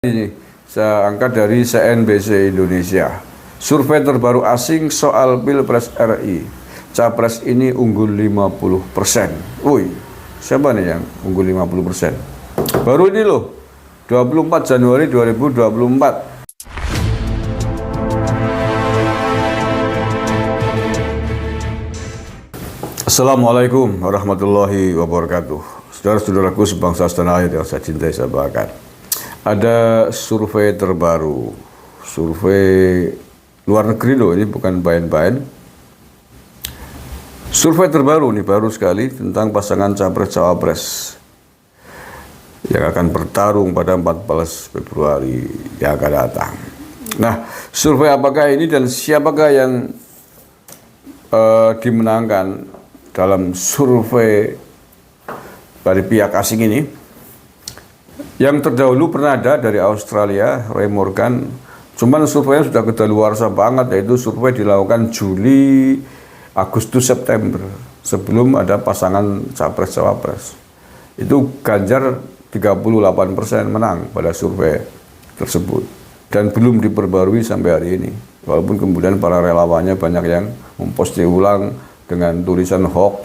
Ini saya angkat dari CNBC Indonesia. Survei terbaru asing soal Pilpres RI. Capres ini unggul 50%. Woi, siapa nih yang unggul 50%? Baru ini loh, 24 Januari 2024. Assalamualaikum warahmatullahi wabarakatuh. Saudara-saudaraku sebangsa setanah air yang saya cintai, saya banggakan. Ada survei terbaru, survei luar negeri loh, ini bukan main-main. Survei terbaru nih, baru sekali, tentang pasangan Capres-Cawapres yang akan bertarung pada 14 Februari yang akan datang. Nah, survei apakah ini dan siapakah yang dimenangkan dalam survei dari pihak asing ini? Yang terdahulu pernah ada dari Australia, Roy Morgan, cuman surveinya sudah kedaluarsa banget, yaitu survei dilakukan Juli, Agustus, September, sebelum ada pasangan Capres-Cawapres. Itu Ganjar 38% menang pada survei tersebut, dan belum diperbarui sampai hari ini. Walaupun kemudian para relawannya banyak yang memposting ulang dengan tulisan hoax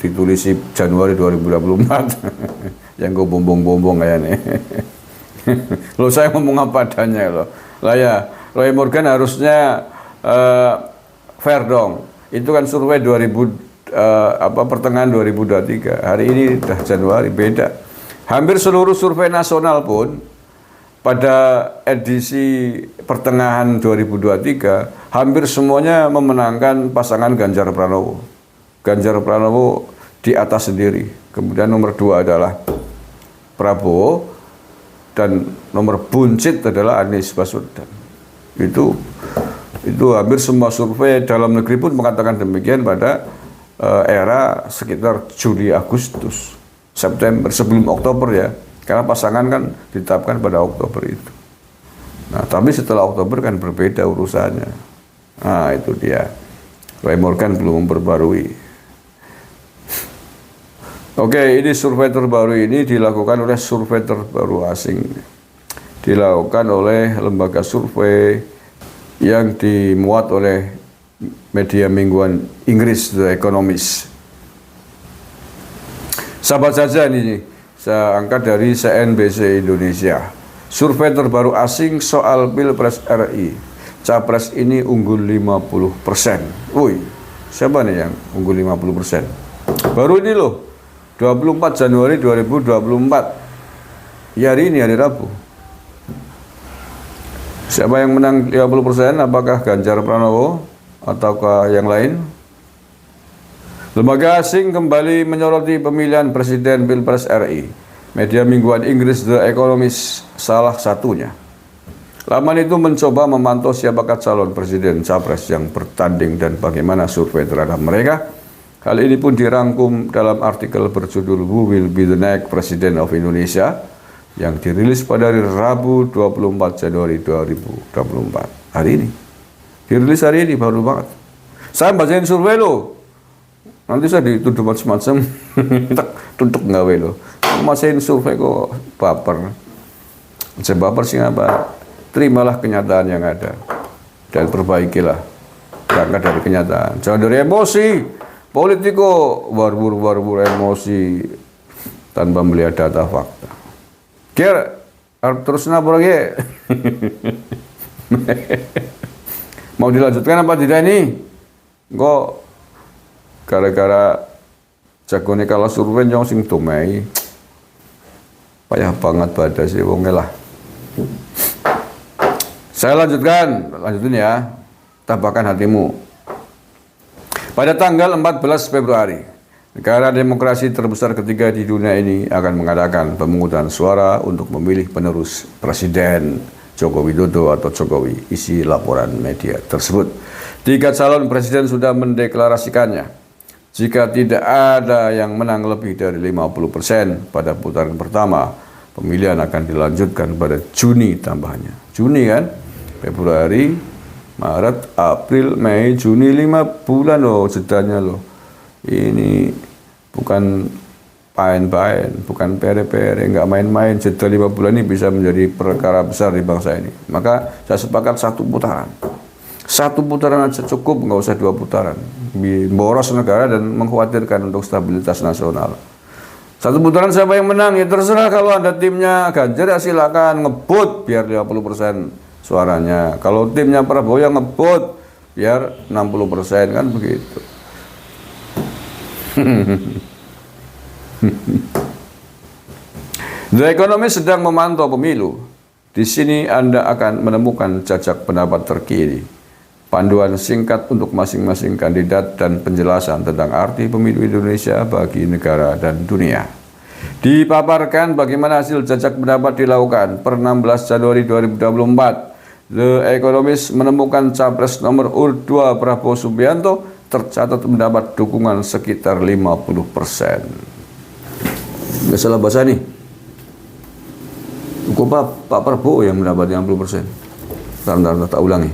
ditulisi Januari 2024 yang gue bombong-bombong kayaknya. Lo saya ngomong apa adanya lo. Lah ya, Roy Morgan harusnya fair dong. Itu kan survei pertengahan 2023. Hari ini udah Januari, beda. Hampir seluruh survei nasional pun pada edisi pertengahan 2023 hampir semuanya memenangkan pasangan Ganjar Pranowo. Ganjar Pranowo di atas sendiri. Kemudian nomor 2 adalah Prabowo, dan nomor buncit adalah Anies Baswedan. Itu hampir semua survei dalam negeri pun mengatakan demikian pada era sekitar Juli, Agustus, September, sebelum Oktober ya. Karena pasangan kan ditetapkan pada Oktober itu. Nah, tapi setelah Oktober kan berbeda urusannya. Nah, itu dia. Roy Morgan belum memperbarui. Oke, ini survei terbaru ini dilakukan oleh survei terbaru asing. Dilakukan oleh lembaga survei yang dimuat oleh media mingguan Inggris, The Economist. Sahabat saja ini, saya angkat dari CNBC Indonesia. Survei terbaru asing soal Pilpres RI. Capres ini unggul 50%. Woi, siapa nih yang unggul 50%? Baru ini loh, 24 Januari 2024. Ya, hari ini, hari Rabu. Siapa yang menang 50%? Apakah Ganjar Pranowo ataukah yang lain? Lembaga asing kembali menyoroti pemilihan presiden Pilpres RI. Media mingguan Inggris The Economist salah satunya. Laman itu mencoba memantau siapakah calon presiden Capres yang bertanding dan bagaimana survei terhadap mereka. Hal ini pun dirangkum dalam artikel berjudul Who Will Be the Next President of Indonesia yang dirilis pada hari Rabu 24 Januari 2024. Hari ini. Dirilis hari ini, baru banget. Saya bacain survei lo. Nanti saya dituduh macam-macam. Tutup gawe lo. Bacain survei kok baper. Saya baper sih apa? Terimalah kenyataan yang ada dan perbaikilah. Berangkat dari kenyataan. Jangan dari emosi. Politiko barbur emosi tanpa melihat data fakta. Kira terus kenapa lagi? Mau dilanjutkan apa tidak ini? Kok gara-gara jagone kalau survei yang sing tumai payah banget pada sih wong lah. Saya lanjutin ya. Tambahkan hatimu. Pada tanggal 14 Februari, negara demokrasi terbesar ketiga di dunia ini akan mengadakan pemungutan suara untuk memilih penerus Presiden Joko Widodo atau Jokowi. Isi laporan media tersebut. 3 calon presiden sudah mendeklarasikannya. Jika tidak ada yang menang lebih dari 50% pada putaran pertama, pemilihan akan dilanjutkan pada Juni tambahnya. Juni kan? Februari, Maret, April, Mei, Juni, 5 bulan loh jedanya loh. Ini bukan paen-paen, bukan pere-pere, nggak main-main. Jeda 5 bulan ini bisa menjadi perkara besar di bangsa ini. Maka saya sepakat 1 putaran. 1 putaran aja cukup, nggak usah 2 putaran. Boros negara dan mengkhawatirkan untuk stabilitas nasional. 1 putaran siapa yang menang? Ya terserah, kalau Anda timnya Ganjar ya silakan ngebut biar 50% suaranya. Kalau timnya Prabowo yang ngebut biar 60%, kan begitu. The Economist sedang memantau pemilu. Di sini Anda akan menemukan jajak pendapat terkini, panduan singkat untuk masing-masing kandidat, dan penjelasan tentang arti pemilu Indonesia bagi negara dan dunia. Dipaparkan bagaimana hasil jajak pendapat dilakukan per 16 Januari 2024. The Economist menemukan capres nomor urut 2 Prabowo Subianto tercatat mendapat dukungan sekitar 50%. Nggak salah bahasa nih. Pak Prabowo yang mendapat 50%. Tak ulangi.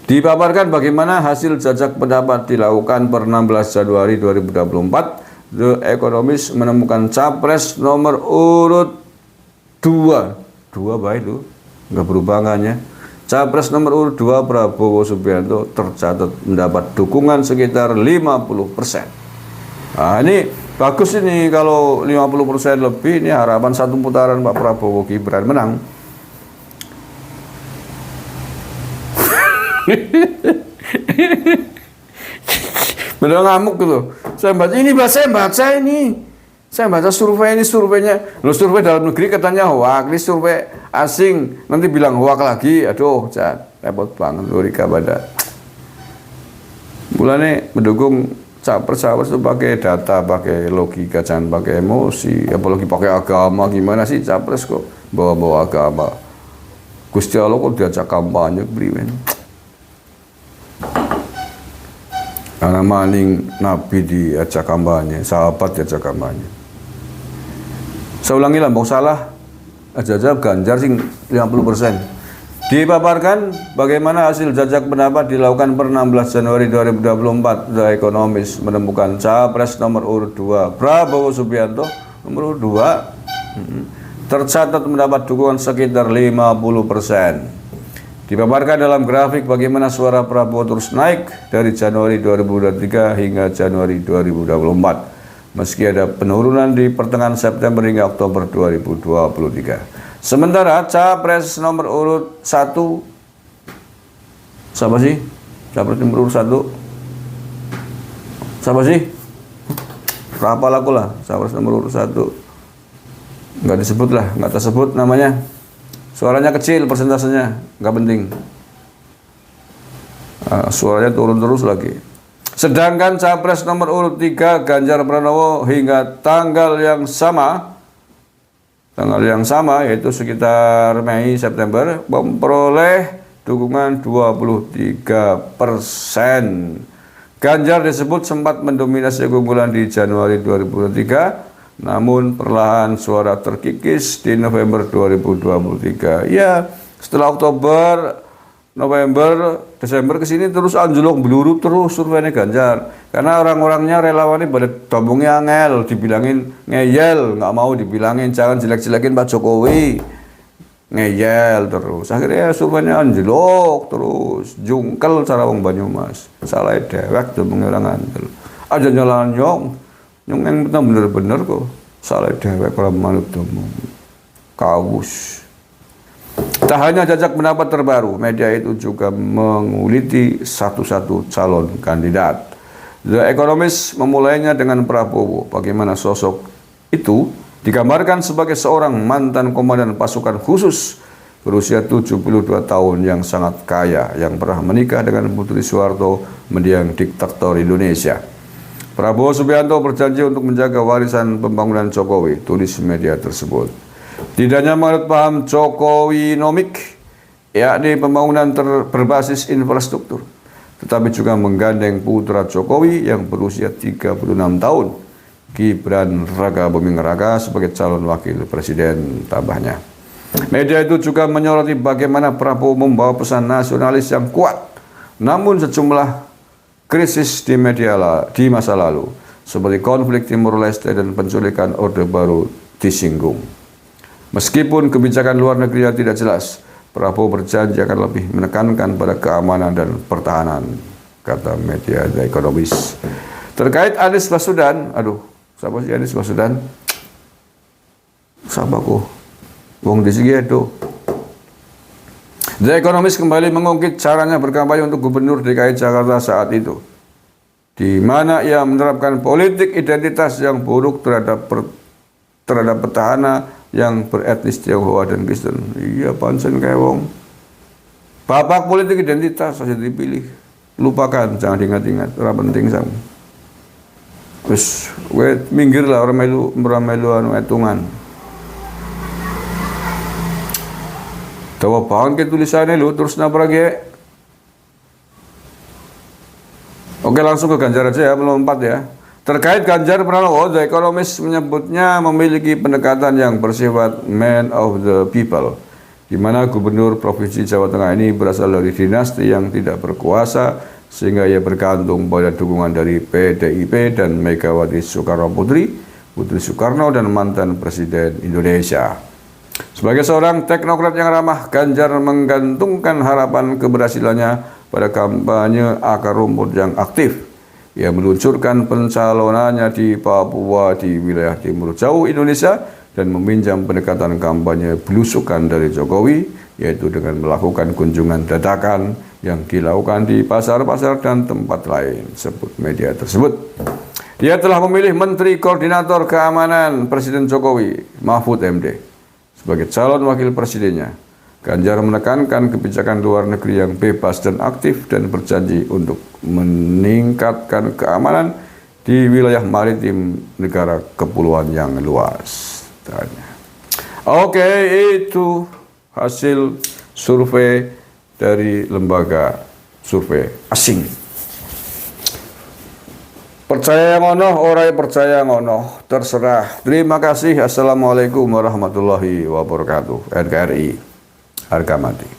Dipaparkan bagaimana hasil jajak pendapat dilakukan per 16 Januari 2024. The Economist menemukan capres nomor urut 2. 2 baik itu, nggak berubah angkanya. Capres nomor urut 2 Prabowo Subianto tercatat mendapat dukungan sekitar 50%. Nah, ini bagus ini kalau 50% lebih, ini harapan 1 putaran Pak Prabowo Gibran menang. Bener ngamuk gitu. Saya baca survei ini, surveinya. Loh, survei dalam negeri katanya hoak, ini survei asing nanti bilang hoak lagi. Aduh, repot banget Rika pada. Mulanya mendukung capres-capres itu pakai data, pakai logika, jangan pakai emosi. Apalagi pakai agama, gimana sih capres kok bawa-bawa agama. Gusti Allah kok diajak kampanye beriman. Karena maning Nabi diajak kampanye, sahabat diajak kampanye. Saya ulangi lah, mau salah aja Ganjar sing 50%. Dipaparkan bagaimana hasil jajak pendapat dilakukan per 16 Januari 2024. The Economist menemukan capres nomor urut 2 Prabowo Subianto nomor urut 2 tercatat mendapat dukungan sekitar 50%. Dipaparkan dalam grafik bagaimana suara Prabowo terus naik dari Januari 2023 hingga Januari 2024. Meski ada penurunan di pertengahan September hingga Oktober 2023. Sementara capres nomor urut 1, siapa sih? Capres nomor urut 1. Siapa sih? Rapal aku lah, capres nomor urut 1. Nggak disebut lah, nggak tersebut namanya. Suaranya kecil, persentasenya nggak penting. Suaranya turun terus lagi. Sedangkan capres nomor urut 3 Ganjar Pranowo hingga tanggal yang sama yaitu sekitar Mei September memperoleh dukungan 23%. Ganjar disebut sempat mendominasi keunggulan di Januari 2023. Namun perlahan suara terkikis di November 2023. Ya, setelah Oktober, November, Desember kesini terus anjlok belurut terus surveinya Ganjar. Karena orang-orangnya relawannya pada domongnya angel, dibilangin ngeyel, nggak mau dibilangin jangan jelek-jelekin Pak Jokowi. Ngeyel terus. Akhirnya surveinya anjlok terus, jungkel cara wong Banyumas. Salah dewek domongnya orang angel. Aja nyalahan nyong yang bener-bener kok salah dewek kalau manut domong kawus. Tak hanya jajak pendapat terbaru, media itu juga menguliti satu-satu calon kandidat. The Economist memulainya dengan Prabowo. Bagaimana sosok itu digambarkan sebagai seorang mantan komandan pasukan khusus berusia 72 tahun yang sangat kaya, yang pernah menikah dengan Putri Soeharto, mendiang diktator Indonesia. Prabowo Subianto berjanji untuk menjaga warisan pembangunan Jokowi, tulis media tersebut. Tidak hanya menurut paham Jokowinomik, yakni pembangunan berbasis infrastruktur, tetapi juga menggandeng putra Jokowi yang berusia 36 tahun, Gibran Raka Buming Raka sebagai calon wakil presiden, tambahnya. Media itu juga menyoroti bagaimana Prabowo membawa pesan nasionalis yang kuat, namun sejumlah krisis di masa lalu seperti konflik Timur Leste dan penculikan Orde Baru disinggung. Meskipun kebijakan luar negeri tidak jelas, Prabowo berjanji akan lebih menekankan pada keamanan dan pertahanan, kata media The Economist. Terkait Anies Baswedan, siapa sih Anies Baswedan? Siapa kok? Wong di sini itu. The Economist kembali mengungkit caranya berkampanye untuk Gubernur DKI Jakarta saat itu, di mana ia menerapkan politik identitas yang buruk terhadap petahana yang beretnis Tionghoa dan Kristen. Iya, pancen kayak wong. Bapak politik identitas saja dipilih. Lupakan, jangan diingat-ingat, ora penting sam. Wis, minggir lah orang melu anu etungan. Tawa banget ke tulisannya lu, terus napa lagi? Oke, langsung ke Ganjar aja ya, melompat ya. Terkait Ganjar Pranowo, The Economist menyebutnya memiliki pendekatan yang bersifat man of the people, di mana Gubernur Provinsi Jawa Tengah ini berasal dari dinasti yang tidak berkuasa, sehingga ia bergantung pada dukungan dari PDIP dan Megawati Soekarno Putri, Putri Soekarno, dan mantan Presiden Indonesia. Sebagai seorang teknokrat yang ramah, Ganjar menggantungkan harapan keberhasilannya pada kampanye akar rumput yang aktif. Ia meluncurkan pencalonannya di Papua di wilayah timur jauh Indonesia dan meminjam pendekatan kampanye belusukan dari Jokowi, yaitu dengan melakukan kunjungan dadakan yang dilakukan di pasar-pasar dan tempat lain, sebut media tersebut. Ia telah memilih Menteri Koordinator Keamanan Presiden Jokowi, Mahfud MD, sebagai calon wakil presidennya. Ganjar menekankan kebijakan luar negeri yang bebas dan aktif dan berjanji untuk meningkatkan keamanan di wilayah maritim negara kepulauan yang luas. Oke, itu hasil survei dari lembaga survei asing. Percaya yang ono, orang percaya yang ono, terserah. Terima kasih. Assalamualaikum warahmatullahi wabarakatuh. NKRI, harga mati.